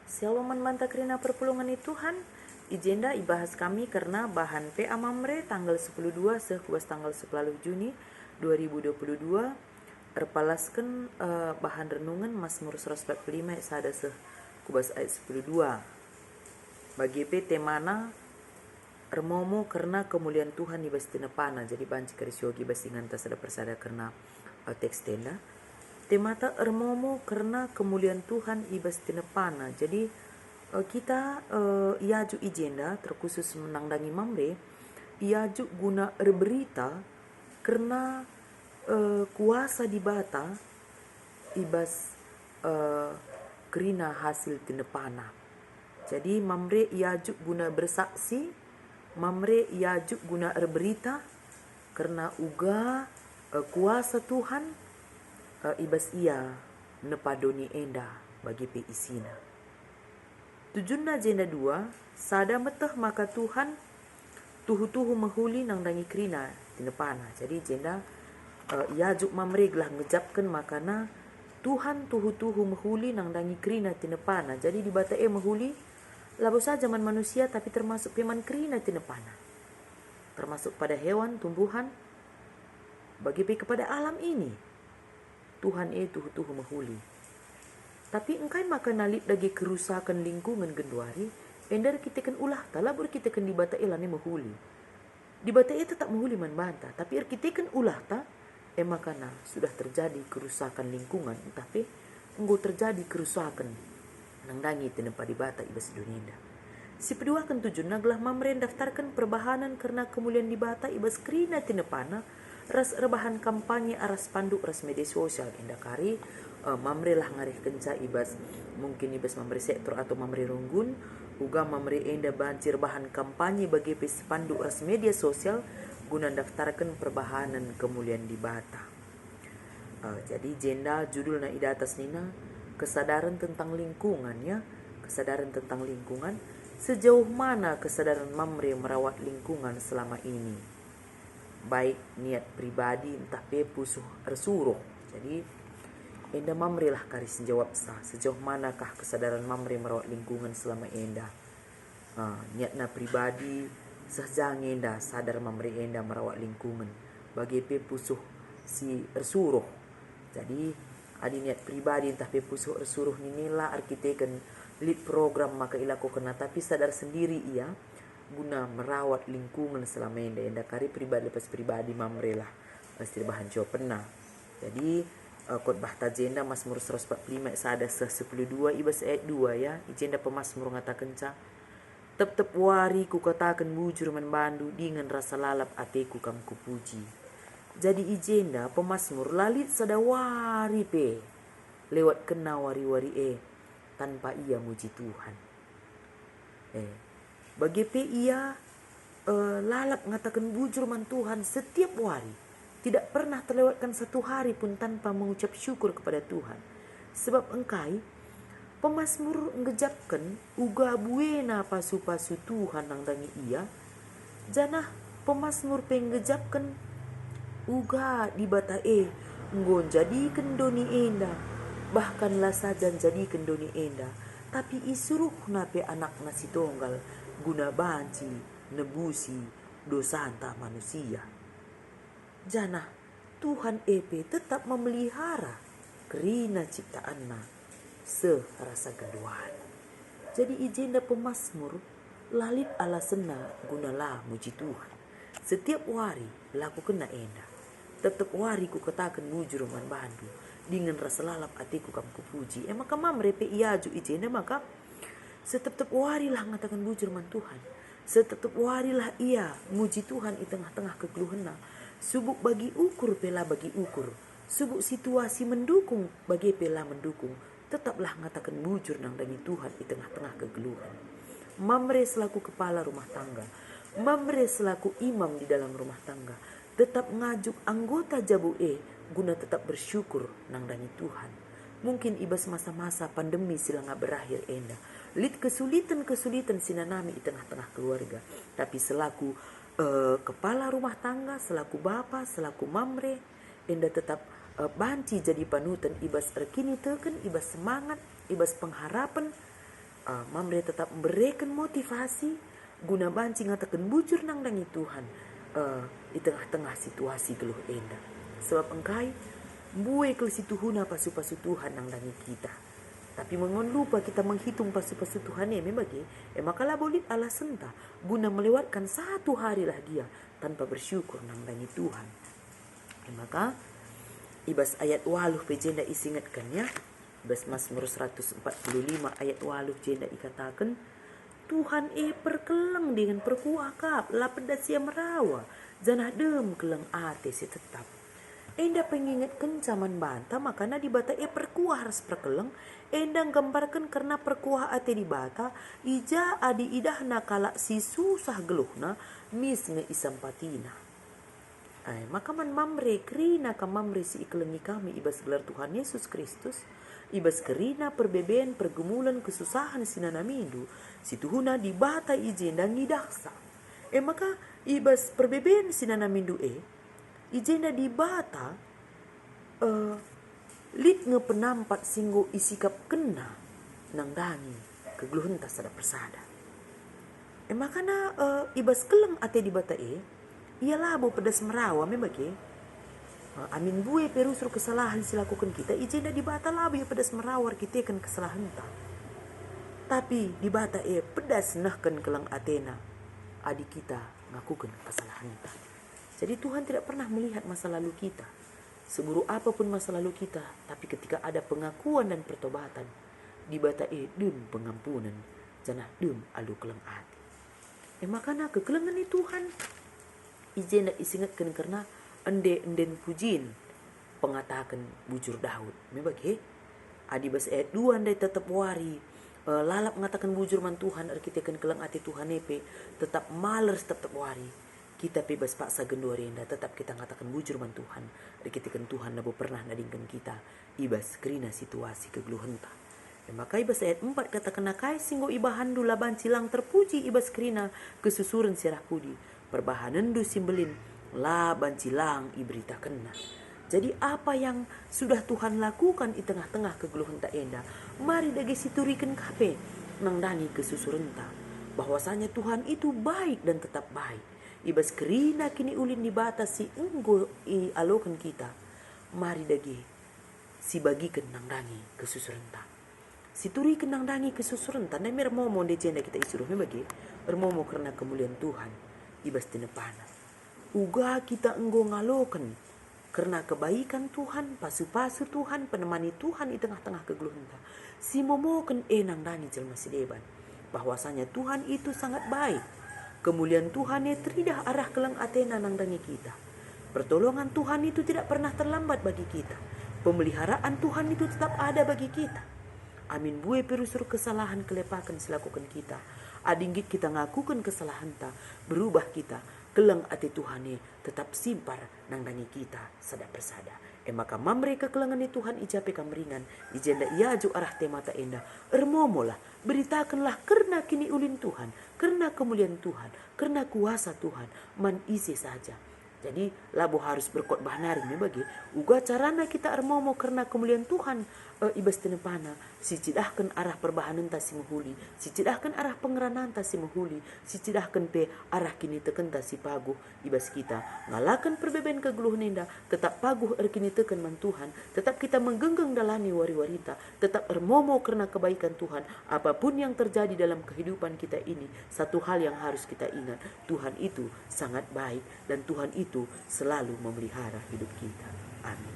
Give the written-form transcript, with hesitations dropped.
Shalom manta kerina perpulungan Tuhan. Ijenda ibahas kami karena bahan PA Mamre tanggal 12 sekuas tanggal 10 Juni 2022. Erpalaskan bahan renungan Mazmur 145 sada kubas ayat 12. Bagi PT mana ermomo karena kemuliaan Tuhan ibas tinapana. Jadi banci karisyogi basingan tasada persada karena teks tenda. Temata ermomo karena kemuliaan Tuhan ibas tinapana. Jadi kita iaju ijenda terkhusus menangdangi Mamre iaju guna berita karena kuasa di bata ibas kerina hasil tinapana. Jadi Mamre iaju guna bersaksi, Mamre iaju guna berita karena uga kuasa Tuhan ibas ia nepadoni enda bagi pe isina. Tujunna jenda 2, sada meteh maka Tuhan tuhu-tuhu mahuli nang dangi krina tinepana. Jadi jenda iaju Mamre gelah ngejapkan makana Tuhan tuhu-tuhu mahuli nang dangi krina tinepana. Jadi di bata mahuli labo saja man manusia tapi termasuk peman krina tinepana. Termasuk pada hewan, tumbuhan, bagi pe kepada alam ini. Tuhan tuhu mahuli. Tapi engkai maka nalit lagi kerusakan lingkungan genduari, endar kita kan ulah talabur kita kan di bata elane mahuli. Di bata tetap mahuli man banta, tapi kita kan ulah ta, makana sudah terjadi kerusakan lingkungan, tapi enggo terjadi kerusakan nang dangi tenempa di bata ibas dunia. Si kedua kan tujuan naglah Mamre daftarkan perbahanan karena kemuliaan di bata ibas krina tinepana. Ras rebahan kampanye aras panduk ras media sosial indakari Mamre lah ngarih kenca ibas mungkin ibas Mamre sektor atau Mamre ronggun uga Mamre enda banjir bahan kampanye bagi panduk ras media sosial guna daftarkan perbahanan kemuliaan di bata. Jadi jenda judulnya ida atas nina kesadaran tentang lingkungan ya, kesadaran tentang lingkungan. Sejauh mana kesadaran Mamre merawat lingkungan selama ini? Baik niat pribadi entah pepusuh ersuruh. Jadi enda Mamre lah karis jawab sejauh manakah kesadaran Mamre merawat lingkungan selama enda niatna pribadi sejang enda sadar Mamre enda merawat lingkungan bagi pepusuh si ersuruh. Jadi adi niat pribadi entah pepusuh ersuruh ninilah arkiteken lead program maka ilaku kena tapi sadar sendiri ia guna merawat lingkungan selama enda kari pribadi lepas pribadi Mamre lah pasti bahan jawab pernah. Jadi khotbah tajenda Mazmur 145 sada 12 ibas ayat 2 ya. Ijenda pemazmur ngatakan tep wari ku katakan bujur manbandu dengan rasa lalap ateku kam kupuji. Jadi ijenda pemazmur lalit sada wari pe lewat kena wari-wari tanpa ia muji Tuhan. Bagi pe ia lalap ngatakan bujur man Tuhan setiap hari. Tidak pernah terlewatkan satu hari pun tanpa mengucap syukur kepada Tuhan. Sebab engkai pemazmur ngejapkan uga buena pasu-pasu Tuhan nang dangi ia. Janah pemazmur penggejapkan uga di bata nggon jadikan doni enda. Bahkanlah saja jadikan doni enda. Tapi isuruh nape anak nasi tonggal guna banci nebusi dosa anta manusia. Janah Tuhan tetap memelihara kerina ciptaanna serasa gaduhan. Jadi ijenda pemazmur lalit ala sena gunalah muji Tuhan. Setiap hari laku kena enda. Tetap hari ku katakan bujur man bandu dengan rasa lalap atiku kam kupuji. Maka Mamre pe iaju ijenda maka setep warilah ngatakan bujur man Tuhan. Setep warilah ia muji Tuhan di tengah-tengah kekeluhanna. Subuk bagi ukur pela bagi ukur. Subuk situasi mendukung bagi pela mendukung. Tetaplah ngatakan bujur nang dangi Tuhan di tengah-tengah kegeluhan. Mamre selaku kepala rumah tangga. Mamre selaku imam di dalam rumah tangga. Tetap ngajuk anggota jabu guna tetap bersyukur nang dangi Tuhan. Mungkin ibas masa-masa pandemi silanga berakhir enda. Lid kesulitan sinanami di tengah-tengah keluarga. Tapi selaku kepala rumah tangga, selaku bapa, selaku Mamre, enda tetap banci jadi panutan ibas erkini teken, ibas semangat, ibas pengharapan mamre tetap memberikan motivasi guna banci ngatakan bujur nang dangi Tuhan di tengah-tengah situasi geluh enda. Sebab engkai buai ke situ huna pasu-pasu Tuhan nang dangi kita. Tapi mengon lupa kita menghitung pasu-pasu Tuhan membagi, makalah bolit ala senta guna melewatkan satu hari lah dia tanpa bersyukur nang dangi Tuhan. Maka ibas ayat waluh pejenda isingatkan ya. Ibas Mazmur 145 ayat waluh jenda ikatakan, Tuhan perkeleng dengan perkuah kap la pedas sia merawa janah dem keleng ate si tetap. Enda pengingat kencaman banta makana di bata perkuah ras perkeleng. Enda gambarkan karena perkuah ate di bata ija adi idah nakala si susah geluhna mis nge isampatina. Maka man mamre krina ka mamre si iklengi kami ibas gelar Tuhan Yesus Kristus. Ibas kerina perbeben pergumulan kesusahan sinana mindu situhuna di bata ijenda ngidaksa. Maka ibas perbeben sinana mindu ijenda di bata lit nge penampat singgo isikap kena nang dangi kegeluhan tak sada persada. Makana ibas keleng ate di bata ia labo pedas merawa membagi amin buai perusur kesalahan silakukan kita ijenda di bata labo ya pedas merawar kita kan kesalahan ta. Tapi di bata pedas nahkan kelang atena adik kita ngakukan kesalahan ta. Jadi Tuhan tidak pernah melihat masa lalu kita seburuk apapun masa lalu kita, tapi ketika ada pengakuan dan pertobatan di bata dem pengampunan janah dem alu kelang ati. Makana kekelengan Tuhan ijenda isingatkan karena enden pujin pengatakan bujur Daud membagi adi bas ayat 2 andai tetap wari lalap mengatakan bujur man Tuhan arkitekan kelang ati Tuhan tetap malers tetap wari kita bebas paksa gendorenda tetap kita ngatakan bujur man Tuhan arkitekan Tuhan nabo pernah nadingkan kita ibas kerina situasi kegeluhan ta. Maka ibas ayat 4 katakan nakai singgo ibahan dula bancilang terpuji ibas kerina kesusuran sirah pudi perbahanan du simbelin la bancilang iberita kena. Jadi apa yang sudah Tuhan lakukan di tengah-tengah kegeluhan tak enda, mari dagi siturikan kape nang dangi kesusuran ta bahwasanya Tuhan itu baik dan tetap baik. Ibas kerina kini ulin di batas si enggo i alokan kita, mari dagi si bagikan nang dangi kesusuran ta. Siturikan nang dangi kesusuran ta na mermomo de jenda kita isuruh bagi bermomo karena kemuliaan Tuhan ibas tinepana. Uga kita enggo ngalokan karena kebaikan Tuhan, pasu-pasu Tuhan, penemani Tuhan di tengah-tengah kegeluhan. Si momoken enang dangi jelma sideban bahwasanya Tuhan itu sangat baik. Kemuliaan Tuhan tridah arah kelang atena nang dangi kita. Pertolongan Tuhan itu tidak pernah terlambat bagi kita. Pemeliharaan Tuhan itu tetap ada bagi kita. Amin buai perusur kesalahan kelepakan silakukan kita. Adinggit kita ngakukan kesalahan ta berubah kita kelang ati Tuhane tetap simpar nang dangi kita sada persada. Maka mamre kekelangan Tuhan ijape kamringan ijenda iaju arah temata enda ermomolah beritakanlah karena kini ulin Tuhan karena kemuliaan Tuhan karena kuasa Tuhan man isi saja. Jadi labo harus berkhotbah naring bagi uga carana kita ermomo karena kemuliaan Tuhan ibas tenepana si cidahkan arah perbahanan ta si muhuli si cidahkan arah pengeranan ta si muhuli si cidahkan pe arah kini teken ta si paguh ibas kita ngalakan perbeben kegeluhan nenda tetap paguh kini teken man Tuhan tetap kita menggenggeng dalani wari-warita tetap ermomo karena kebaikan Tuhan apapun yang terjadi dalam kehidupan kita ini satu hal yang harus kita ingat Tuhan itu sangat baik dan Tuhan itu selalu memelihara hidup kita. Amin.